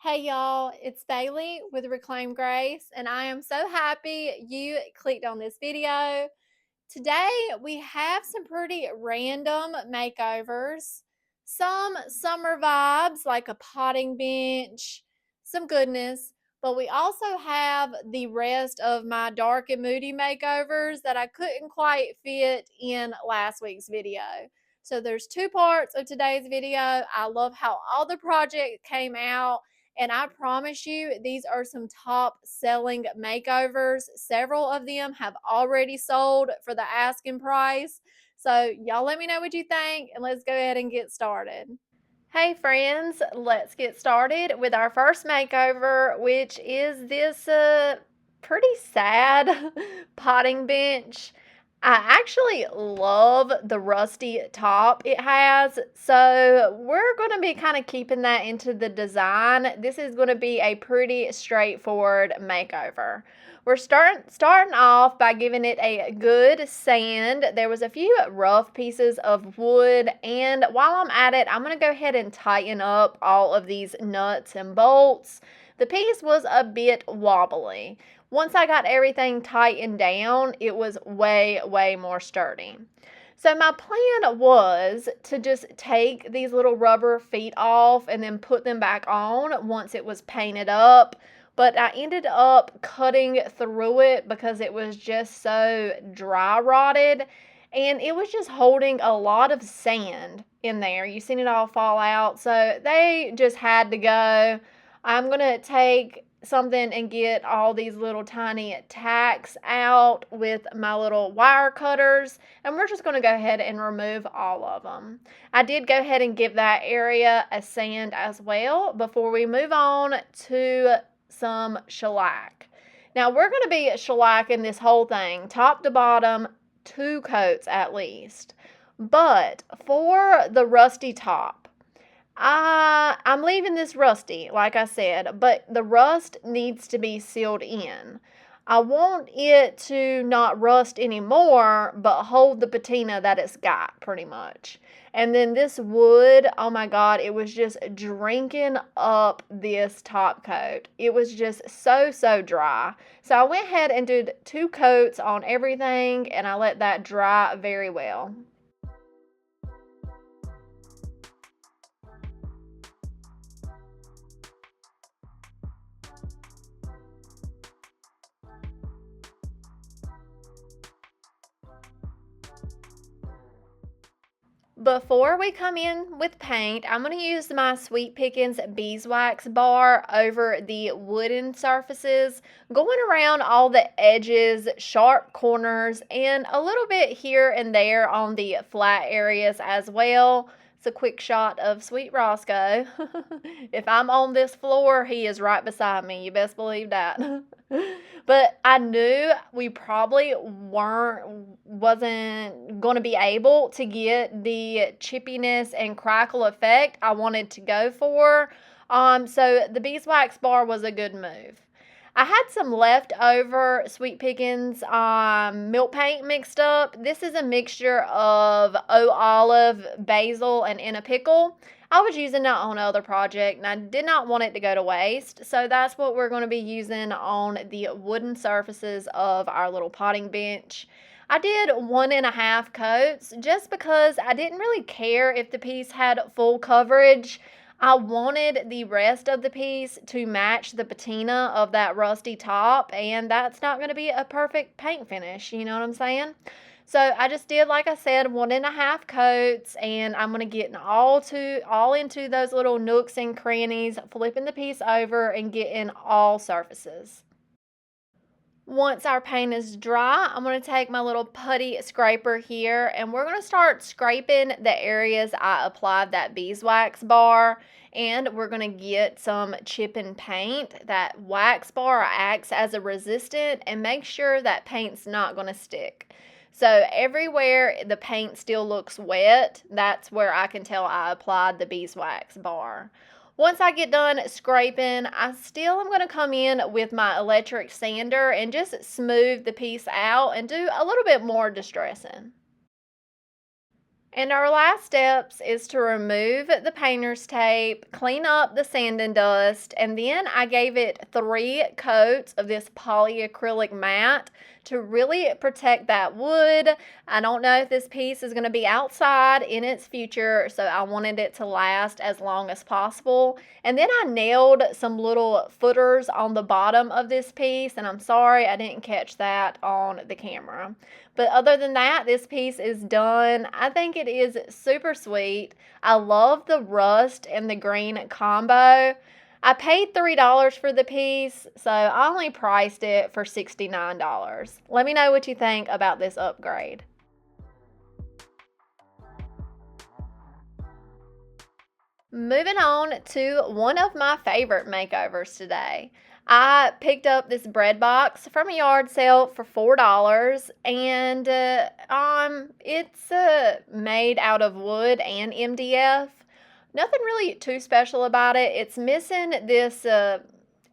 Hey y'all, it's Bailey with Reclaim Grace, and I am so happy you clicked on this video. Today we have some pretty random makeovers, some summer vibes like a potting bench, some goodness, but we also have the rest of my dark and moody makeovers that I couldn't quite fit in last week's video. So there's two parts of today's video. I love how all the projects came out, and I promise you, these are some top selling makeovers. Several of them have already sold for the asking price. So, y'all let me know what you think, and let's go ahead and get started. Hey, friends, let's get started with our first makeover, which is this pretty sad potting bench. I actually love the rusty top it has, so we're going to be kind of keeping that into the design. This is going to be a pretty straightforward makeover. We're starting off by giving it a good sand. There was a few rough pieces of wood, and while I'm at it, I'm going to go ahead and tighten up all of these nuts and bolts. The piece was a bit wobbly. Once I got everything tightened down, it was way more sturdy. So my plan was to just take these little rubber feet off and then put them back on once it was painted up. But I ended up cutting through it because it was just so dry rotted, and it was just holding a lot of sand in there. You seen it all fall out, so they just had to go. I'm gonna take something and get all these little tiny tacks out with my little wire cutters, and we're just going to go ahead and remove all of them. I did go ahead and give that area a sand as well before we move on to some shellac. Now we're going to be shellacking this whole thing top to bottom, 2 coats at least. But for the rusty top, I'm leaving this rusty, like I said, but the rust needs to be sealed in. I want it to not rust anymore, but hold the patina that it's got, pretty much. And then this wood, oh my God, it was just drinking up this top coat. It was just so dry. So I went ahead and did 2 coats on everything, and I let that dry very well. Before we come in with paint, I'm going to use my Sweet Pickins beeswax bar over the wooden surfaces, going around all the edges, sharp corners, and a little bit here and there on the flat areas as well. It's a quick shot of Sweet Roscoe. If I'm on this floor, he is right beside me. You best believe that. But I knew we probably wasn't going to be able to get the chippiness and crackle effect I wanted to go for. So the beeswax bar was a good move. I had some leftover Sweet Pickins milk paint mixed up. This is a mixture of olive, basil, and in a pickle. I was using that on another project, and I did not want it to go to waste, so that's what we're going to be using on the wooden surfaces of our little potting bench. I did 1.5 coats just because I didn't really care if the piece had full coverage. I wanted the rest of the piece to match the patina of that rusty top, and that's not going to be a perfect paint finish, you know what I'm saying? So I just did, like I said, 1.5 coats, and I'm going to get all into those little nooks and crannies, flipping the piece over and getting all surfaces. Once our paint is dry, I'm going to take my little putty scraper here, and we're going to start scraping the areas I applied that beeswax bar, and we're going to get some chip and paint. That wax bar acts as a resistant and make sure that paint's not going to stick. So everywhere the paint still looks wet, that's where I can tell I applied the beeswax bar. Once I get done scraping, I still am going to come in with my electric sander and just smooth the piece out and do a little bit more distressing. And our last steps is to remove the painter's tape, clean up the sand and dust, and then I gave it 3 coats of this polyacrylic matte to really protect that wood. I don't know if this piece is going to be outside in its future, so I wanted it to last as long as possible. And then I nailed some little footers on the bottom of this piece, and I'm sorry I didn't catch that on the camera. But other than that, this piece is done. I think it is super sweet. I love the rust and the green combo. I paid $3 for the piece, so I only priced it for $69. Let me know what you think about this upgrade. Moving on to one of my favorite makeovers today. I picked up this bread box from a yard sale for $4, and it's made out of wood and MDF. Nothing really too special about it. It's missing this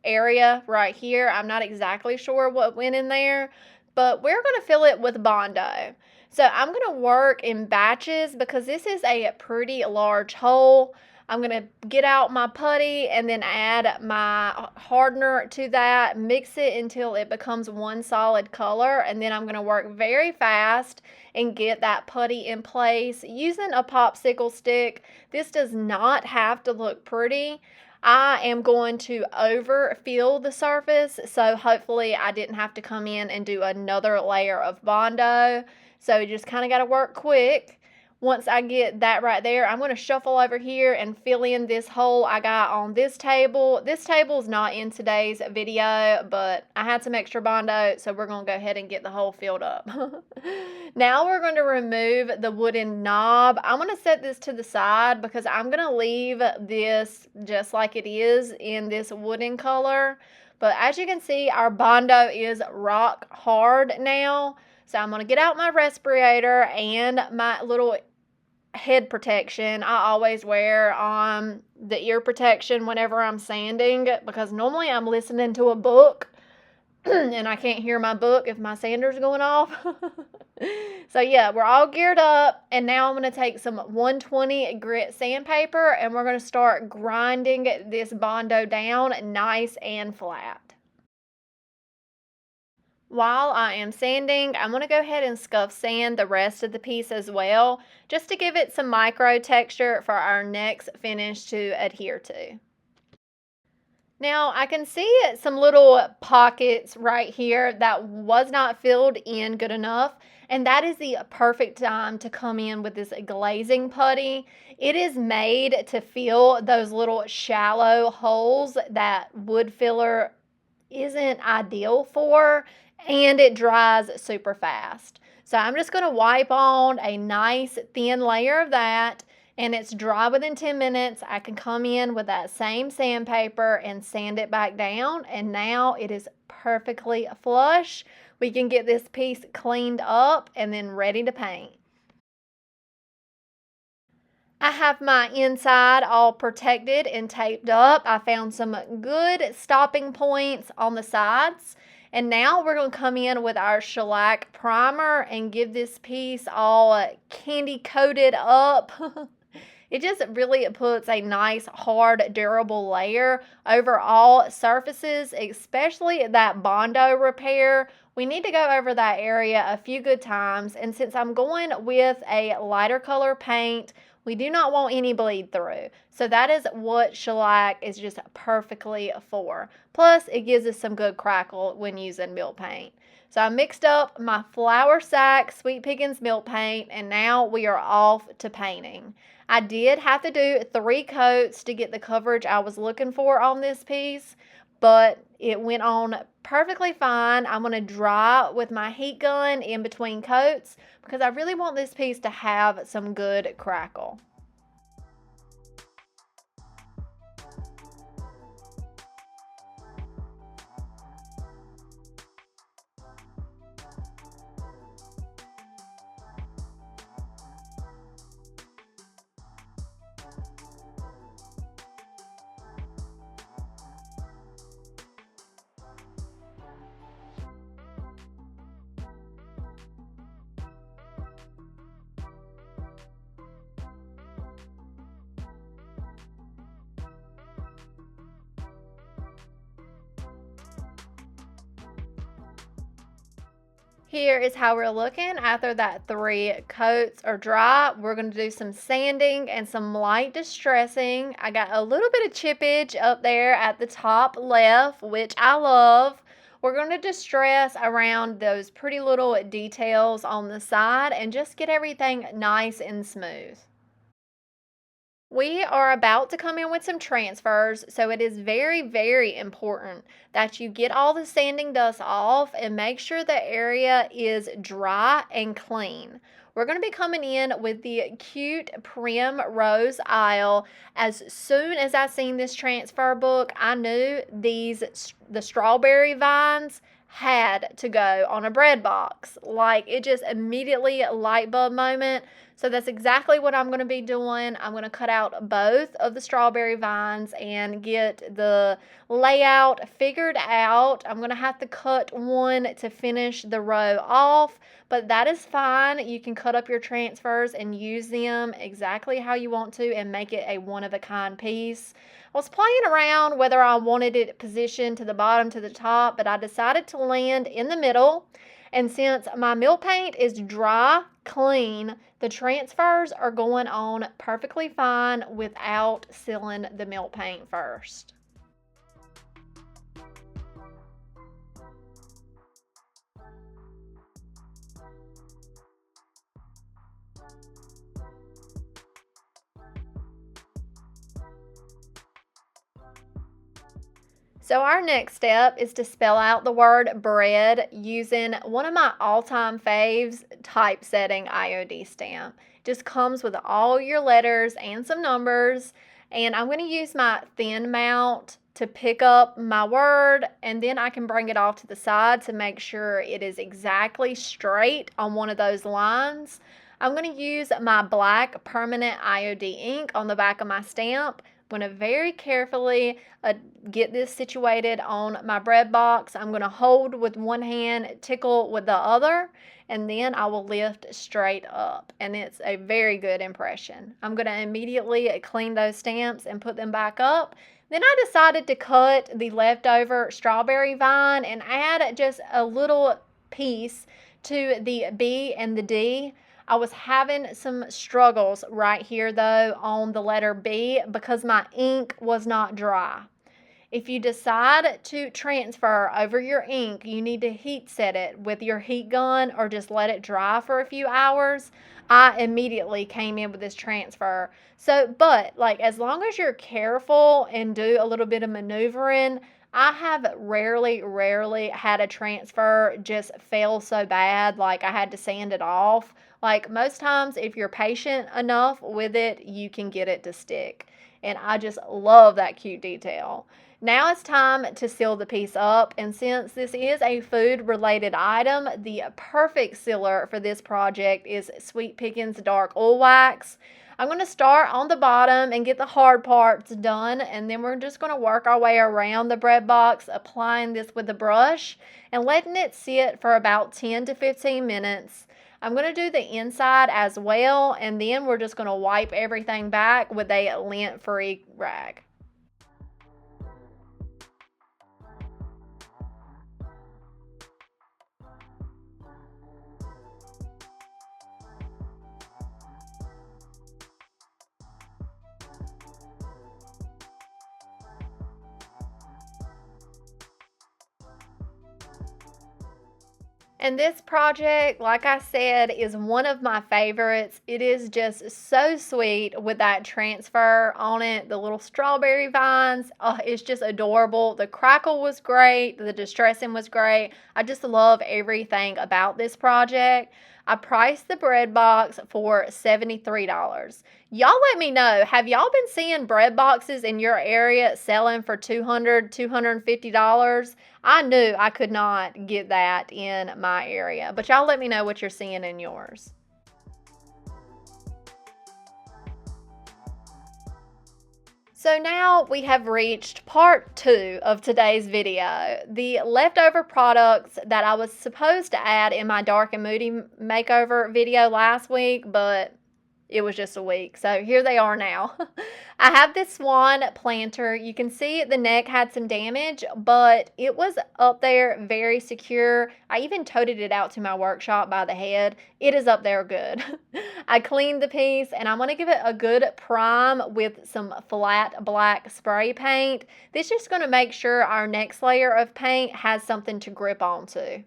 area right here. I'm not exactly sure what went in there, but we're going to fill it with Bondo. So I'm going to work in batches because this is a pretty large hole. I'm going to get out my putty and then add my hardener to that, mix it until it becomes one solid color, and then I'm going to work very fast and get that putty in place using a popsicle stick. This does not have to look pretty. I am going to overfill the surface, so hopefully I didn't have to come in and do another layer of Bondo. So you just kind of got to work quick. Once I get that right there, I'm going to shuffle over here and fill in this hole I got on this table. This table is not in today's video, but I had some extra Bondo, so we're going to go ahead and get the hole filled up. Now we're going to remove the wooden knob. I'm going to set this to the side because I'm going to leave this just like it is in this wooden color. But as you can see, our Bondo is rock hard now. So I'm going to get out my respirator and my little head protection. I always wear the ear protection whenever I'm sanding because normally I'm listening to a book and I can't hear my book if my sander's going off. So yeah, we're all geared up, and now I'm going to take some 120 grit sandpaper and we're going to start grinding this Bondo down nice and flat. While I am sanding, I'm going to go ahead and scuff sand the rest of the piece as well, just to give it some micro texture for our next finish to adhere to. Now I can see some little pockets right here that was not filled in good enough, and that is the perfect time to come in with this glazing putty. It is made to fill those little shallow holes that wood filler isn't ideal for, and it dries super fast. So I'm just going to wipe on a nice thin layer of that, and it's dry within 10 minutes. I can come in with that same sandpaper and sand it back down, and now it is perfectly flush. We can get this piece cleaned up and then ready to paint. I have my inside all protected and taped up. I found some good stopping points on the sides. And now we're going to come in with our shellac primer and give this piece all candy coated up. It just really puts a nice, hard, durable layer over all surfaces, especially that Bondo repair. We need to go over that area a few good times. And since I'm going with a lighter color paint, we do not want any bleed through. So that is what shellac is just perfectly for. Plus, it gives us some good crackle when using milk paint. So I mixed up my Flour Sack Sweet Pickins milk paint, and now we are off to painting. I did have to do 3 coats to get the coverage I was looking for on this piece, but it went on perfectly fine. I'm going to dry with my heat gun in between coats because I really want this piece to have some good crackle. Here is how we're looking after that 3 coats are dry. We're going to do some sanding and some light distressing. I got a little bit of chippage up there at the top left, which I love. We're going to distress around those pretty little details on the side and just get everything nice and smooth. We are about to come in with some transfers, so it is very, very important that you get all the sanding dust off and make sure the area is dry and clean. We're going to be coming in with the cute Primrose Isle. As soon as I seen this transfer book, I knew the strawberry vines had to go on a bread box. Like, it just immediately a light bulb moment. So that's exactly what I'm going to be doing. I'm going to cut out both of the strawberry vines and get the layout figured out. I'm going to have to cut one to finish the row off, but that is fine. You can cut up your transfers and use them exactly how you want to and make it a one-of-a-kind piece. I was playing around whether I wanted it positioned to the bottom, to the top, but I decided to land in the middle. And since my mill paint is dry, clean, the transfers are going on perfectly fine without sealing the mill paint first. So our next step is to spell out the word bread using one of my all-time faves, typesetting IOD stamp. Just comes with all your letters and some numbers, and I'm going to use my thin mount to pick up my word, and then I can bring it off to the side to make sure it is exactly straight on one of those lines. I'm going to use my black permanent IOD ink on the back of my stamp. I'm going to very carefully get this situated on my bread box. I'm going to hold with one hand, tickle with the other, and then I will lift straight up. And it's a very good impression. I'm going to immediately clean those stamps and put them back up. Then I decided to cut the leftover strawberry vine and add just a little piece to the B and the D. I was having some struggles right here though on the letter B because my ink was not dry. If you decide to transfer over your ink, you need to heat set it with your heat gun or just let it dry for a few hours. I immediately came in with this transfer. But like, as long as you're careful and do a little bit of maneuvering, I have rarely had a transfer just fail so bad, like I had to sand it off. Like, most times, if you're patient enough with it, you can get it to stick. And I just love that cute detail. Now it's time to seal the piece up, and since this is a food related item, the perfect sealer for this project is Sweet Pickins Dark Oil Wax. I'm going to start on the bottom and get the hard parts done, and then we're just going to work our way around the bread box, applying this with a brush and letting it sit for about 10 to 15 minutes. I'm going to do the inside as well, and then we're just going to wipe everything back with a lint-free rag. And this project, like I said, is one of my favorites. It is just so sweet with that transfer on it, the little strawberry vines. Oh, it's just adorable. The crackle was great. The distressing was great. I just love everything about this project. I priced the bread box for $73. Y'all let me know, have y'all been seeing bread boxes in your area selling for $200, $250? I knew I could not get that in my area, but y'all let me know what you're seeing in yours. So now we have reached part 2 of today's video. The leftover products that I was supposed to add in my dark and moody makeover video last week, but it was just a week. So here they are now. I have this swan planter. You can see the neck had some damage, but it was up there very secure. I even toted it out to my workshop by the head. It is up there good. I cleaned the piece and I'm going to give it a good prime with some flat black spray paint. This is just going to make sure our next layer of paint has something to grip onto.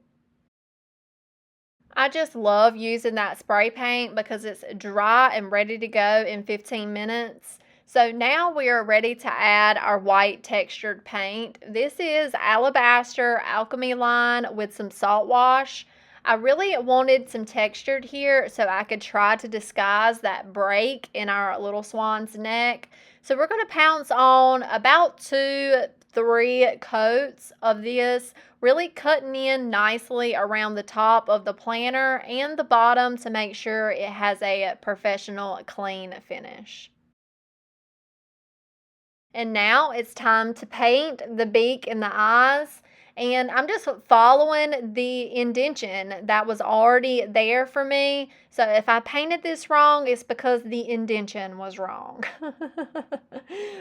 I just love using that spray paint because it's dry and ready to go in 15 minutes. So now we are ready to add our white textured paint. This is Alabaster Alchemy line with some salt wash. I really wanted some textured here so I could try to disguise that break in our little swan's neck. So we're going to pounce on about 2-3 coats of this, really cutting in nicely around the top of the planter and the bottom to make sure it has a professional clean finish. And now it's time to paint the beak and the eyes. And I'm just following the indentation that was already there for me. So if I painted this wrong, it's because the indentation was wrong.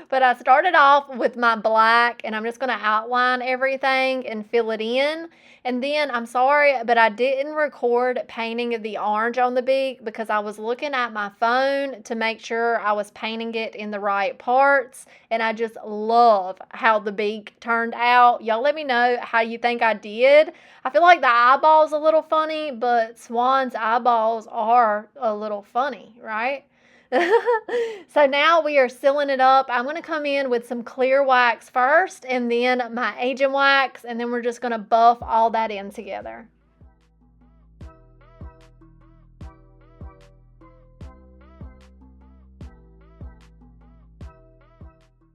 But I started off with my black and I'm just going to outline everything and fill it in. And then, I'm sorry, but I didn't record painting the orange on the beak because I was looking at my phone to make sure I was painting it in the right parts. And I just love how the beak turned out. Y'all let me know how you think I did. I feel like the eyeball's a little funny, but swan's eyeballs are a little funny, right? So now we are sealing it up. I'm going to come in with some clear wax first and then my agent wax, and then we're just going to buff all that in together.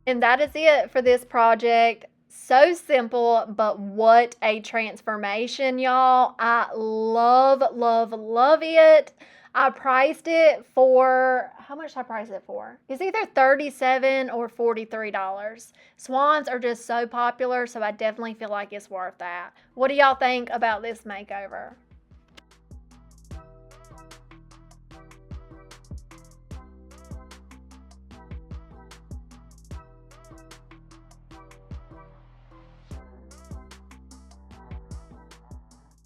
And that is it for this project. So simple, but what a transformation, y'all. I love, love, love it. I priced it for, how much did I price it for? It's either $37 or $43. Swans are just so popular, so I definitely feel like it's worth that. What do y'all think about this makeover?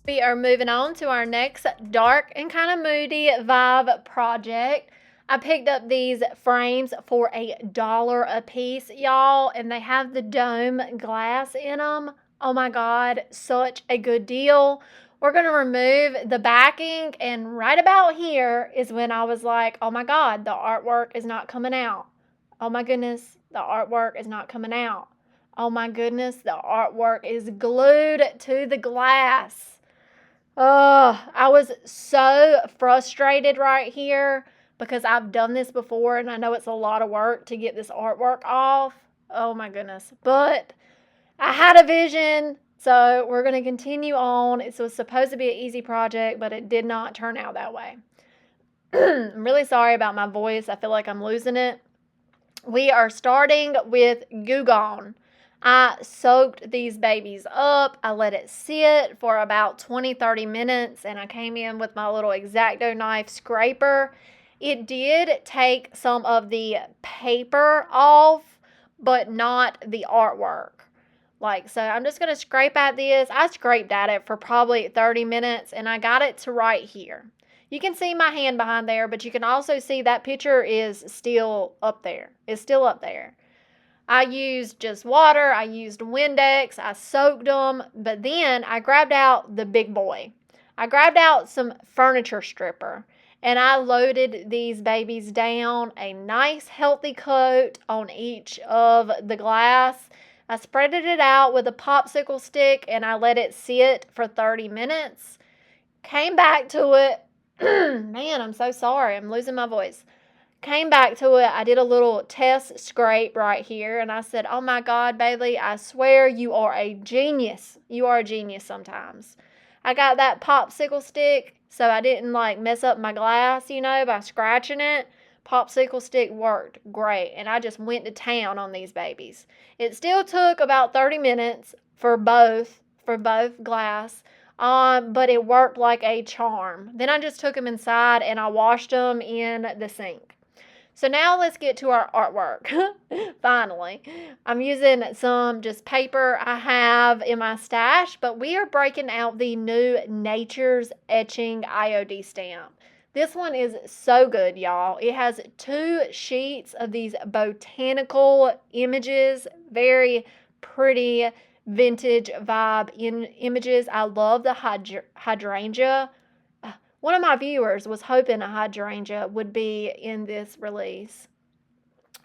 We are moving on to our next dark and kind of moody vibe project. I picked up these frames for $1 a piece, y'all, and they have the dome glass in them. Oh my God, such a good deal. We're going to remove the backing, and right about here is when I was like, oh my God, the artwork is not coming out. Oh my goodness, the artwork is not coming out. Oh my goodness, the artwork is glued to the glass. Oh, I was so frustrated right here because I've done this before and I know it's a lot of work to get this artwork off. Oh my goodness. But I had a vision, so we're going to continue on. It was supposed to be an easy project, but it did not turn out that way. I'm really sorry about my voice. I feel like I'm losing it. We are starting with Goo Gone. I soaked these babies up. I let it sit for about 20-30 minutes, and I came in with my little X-Acto knife scraper. It did take some of the paper off, but not the artwork. So I'm just going to scrape at this. I scraped at it for probably 30 minutes, and I got it to right here. You can see my hand behind there, but you can also see that picture is still up there. It's still up there. I used just water, I used Windex, I soaked them, but then I grabbed out the big boy. I grabbed out some furniture stripper, and I loaded these babies down, a nice healthy coat on each of the glass. I spreaded it out with a popsicle stick, and I let it sit for 30 minutes. Came back to it. Man, I'm so sorry. I'm losing my voice. Came back to it. I did a little test scrape right here, and I said, oh my God, Bailey, I swear you are a genius. You are a genius sometimes. I got that popsicle stick so I didn't mess up my glass, by scratching it. Popsicle stick worked great, and I just went to town on these babies. It still took about 30 minutes for both glass. but it worked like a charm. Then I just took them inside and I washed them in the sink. So now let's get to our artwork. Finally, I'm using some just paper I have in my stash, but we are breaking out the new Nature's Etching IOD stamp. This one is so good, y'all. It has 2 sheets of these botanical images, very pretty vintage vibe images. I love the hydrangea. One of my viewers was hoping a hydrangea would be in this release.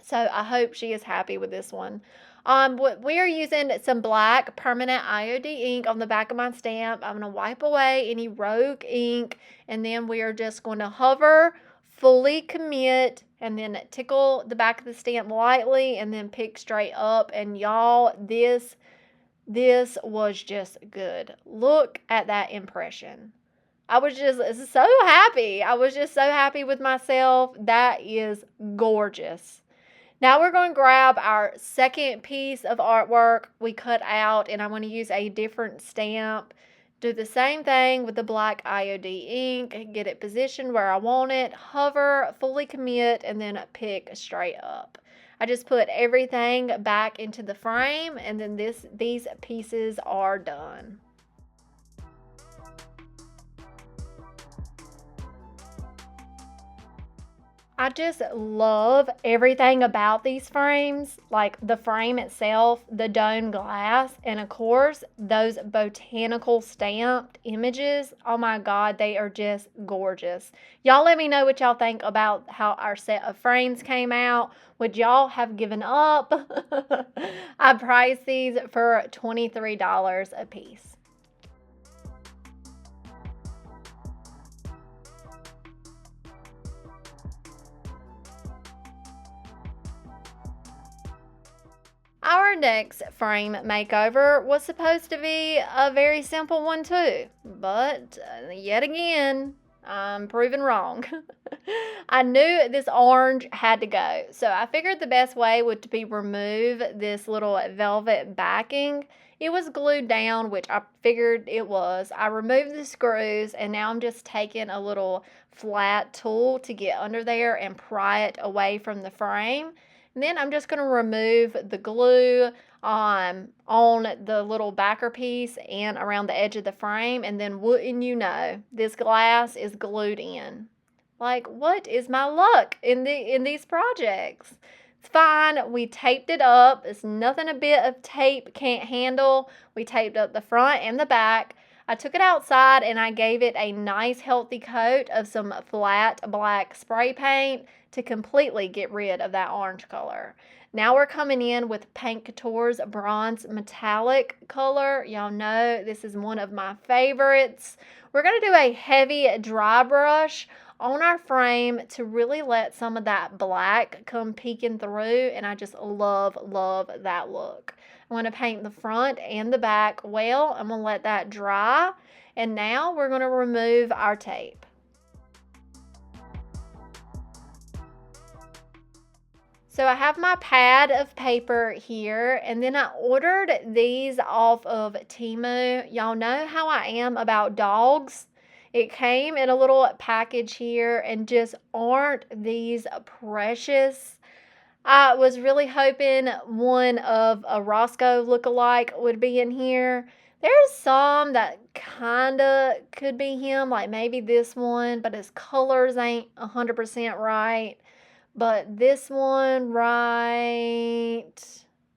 So I hope she is happy with this one. We are using some black permanent IOD ink on the back of my stamp. I'm going to wipe away any rogue ink, and then we are just going to hover, fully commit, and then tickle the back of the stamp lightly, and then pick straight up. And y'all, this was just good. Look at that impression. I was just so happy. I was just so happy with myself. That is gorgeous. Now we're going to grab our second piece of artwork we cut out, and I'm going to use a different stamp. Do the same thing with the black IOD ink. Get it positioned where I want it. Hover, fully commit, and then pick straight up. I just put everything back into the frame, and then these pieces are done. I just love everything about these frames, like the frame itself, the dome glass, and of course, those botanical stamped images. Oh my God, they are just gorgeous. Y'all let me know what y'all think about how our set of frames came out. Would y'all have given up? I priced these for $23 a piece. Our next frame makeover was supposed to be a very simple one too, but yet again, I'm proven wrong. I knew this orange had to go, so I figured the best way would be remove this little velvet backing. It was glued down, which I figured it was. I removed the screws, and now I'm just taking a little flat tool to get under there and pry it away from the frame. And then I'm just going to remove the glue on the little backer piece and around the edge of the frame. And then wouldn't you know, this glass is glued in. Like, what is my luck in these projects? It's fine. We taped it up. It's nothing a bit of tape can't handle. We taped up the front and the back. I took it outside and I gave it a nice healthy coat of some flat black spray paint to completely get rid of that orange color. Now we're coming in with Paint Couture's Bronze Metallic color. Y'all know this is one of my favorites. We're going to do a heavy dry brush on our frame to really let some of that black come peeking through, and I just love that look. I'm going to paint the front and the back well. I'm going to let that dry, and now we're going to remove our tape. So I have my pad of paper here, and then I ordered these off of Temu. Y'all know how I am about dogs. It came in a little package here, and just aren't these precious? I was really hoping one of a Roscoe lookalike would be in here. There's some that kinda could be him, like maybe this one, but his colors ain't 100% right. But this one right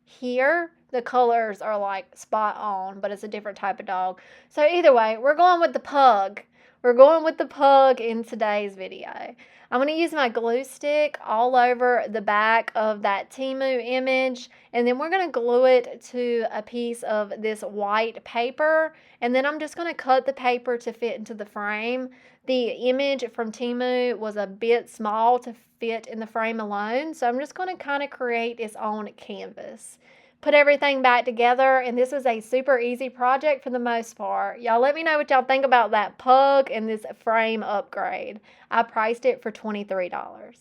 here, the colors are like spot on, but it's a different type of dog. So either way, we're going with the pug. We're going with the pug in today's video. I'm going to use my glue stick all over the back of that Temu image, and then we're going to glue it to a piece of this white paper, and then I'm just going to cut the paper to fit into the frame. The image from Temu was a bit small to fit in the frame alone, so I'm just going to kind of create its own canvas. Put everything back together, and this was a super easy project for the most part. Y'all let me know what y'all think about that pug and this frame upgrade. I priced it for $23.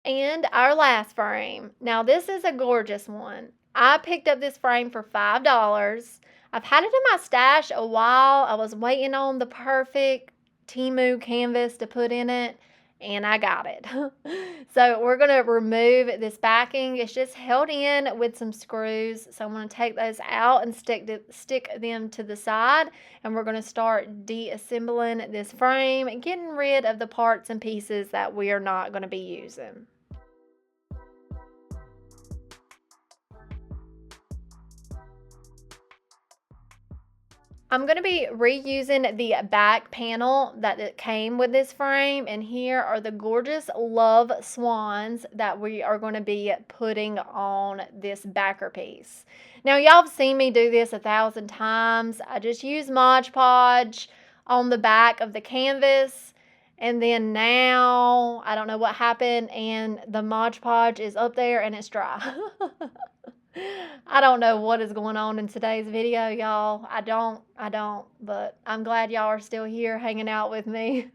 And our last frame. Now this is a gorgeous one. I picked up this frame for $5. I've had it in my stash a while. I was waiting on the perfect Temu canvas to put in it, and I got it. So we're going to remove this backing. It's just held in with some screws. So I'm going to take those out and stick them to the side, and we're going to start deassembling this frame and getting rid of the parts and pieces that we are not going to be using. I'm going to be reusing the back panel that it came with this frame, and here are the gorgeous love swans that we are going to be putting on this backer piece. Now, y'all have seen me do this 1,000 times. I just use Mod Podge on the back of the canvas, and then now I don't know what happened, and the Mod Podge is up there and it's dry. I don't know what is going on in today's video, y'all. I don't, but I'm glad y'all are still here hanging out with me.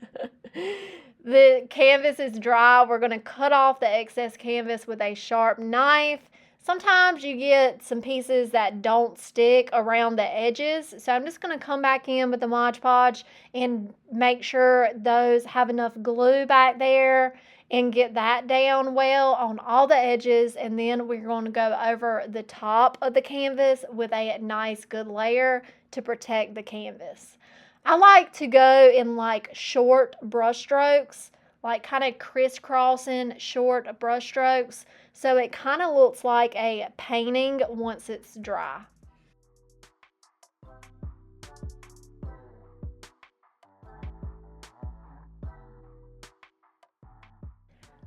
The canvas is dry. We're going to cut off the excess canvas with a sharp knife. Sometimes you get some pieces that don't stick around the edges, so I'm just going to come back in with the Mod Podge and make sure those have enough glue back there and get that down well on all the edges, and then we're going to go over the top of the canvas with a nice good layer to protect the canvas. I like to go in like short brush strokes, like kind of crisscrossing short brush strokes, so it kind of looks like a painting once it's dry.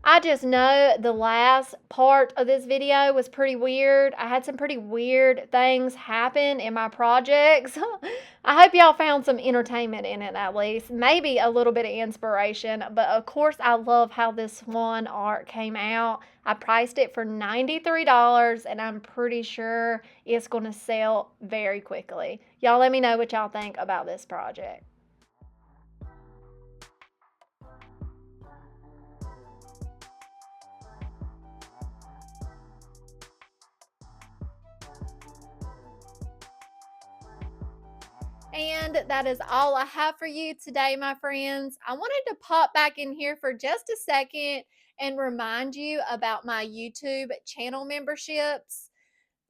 I just know the last part of this video was pretty weird. I had some pretty weird things happen in my projects. I hope y'all found some entertainment in it at least. Maybe a little bit of inspiration. But of course, I love how this swan art came out. I priced it for $93, and I'm pretty sure it's going to sell very quickly. Y'all let me know what y'all think about this project. And that is all I have for you today, my friends. I wanted to pop back in here for just a second and remind you about my YouTube channel memberships.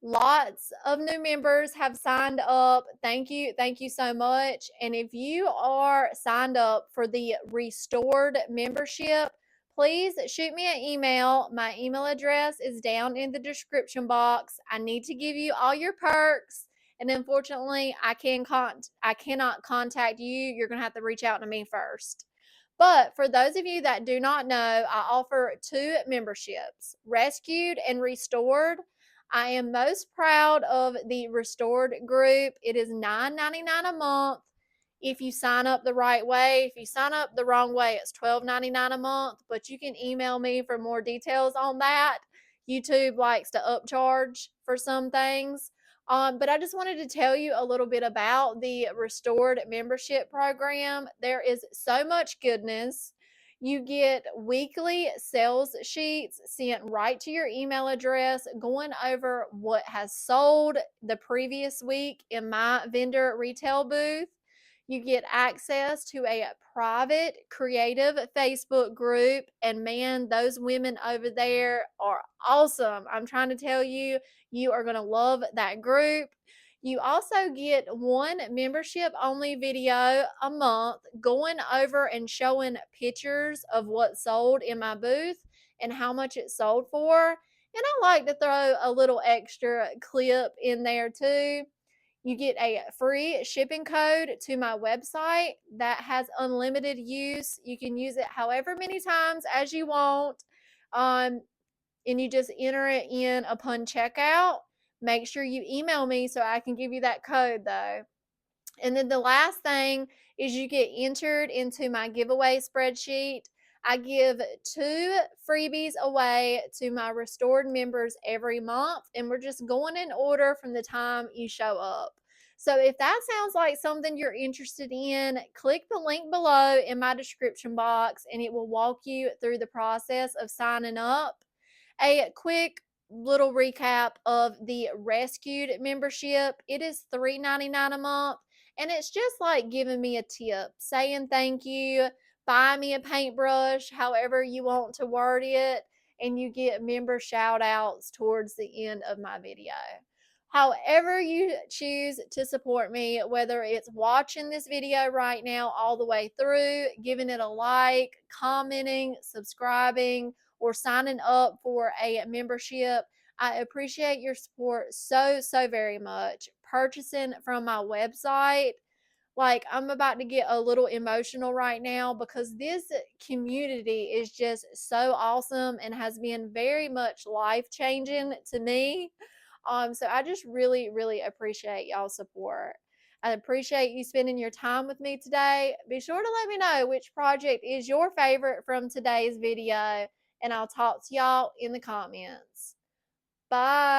Lots of new members have signed up. Thank you so much. And if you are signed up for the restored membership, please shoot me an email. My email address is down in the description box. I need to give you all your perks, and unfortunately, I cannot contact you. You're going to have to reach out to me first. But for those of you that do not know, I offer two memberships, Rescued and Restored. I am most proud of the Restored group. It is $9.99 a month if you sign up the right way. If you sign up the wrong way, it's $12.99 a month, but you can email me for more details on that. YouTube likes to upcharge for some things. But I just wanted to tell you a little bit about the Restored membership program. There is so much goodness. You get weekly sales sheets sent right to your email address, going over what has sold the previous week in my vendor retail booth. You get access to a private creative Facebook group, and man, those women over there are awesome. I'm trying to tell you, you are going to love that group. You also get one membership only video a month going over and showing pictures of what sold in my booth and how much it sold for. And I like to throw a little extra clip in there too. You get a free shipping code to my website that has unlimited use. You can use it however many times as you want. Um, and you just enter it in upon checkout. Make sure you email me so I can give you that code though. And then the last thing is you get entered into my giveaway spreadsheet. I give 2 freebies away to my restored members every month, and we're just going in order from the time you show up. So if that sounds like something you're interested in, click the link below in my description box and it will walk you through the process of signing up. A quick little recap of the rescued membership. It is $3.99 a month, and it's just like giving me a tip, saying thank you, buy me a paintbrush, however you want to word it, and you get member shout outs towards the end of my video. However, you choose to support me, whether it's watching this video right now all the way through, giving it a like, commenting, subscribing, or signing up for a membership, I appreciate your support so, so very much. Purchasing from my website, like, I'm about to get a little emotional right now because this community is just so awesome and has been very much life changing to me. So I just really, really appreciate y'all's support. I appreciate you spending your time with me today. Be sure to let me know which project is your favorite from today's video, and I'll talk to y'all in the comments. Bye.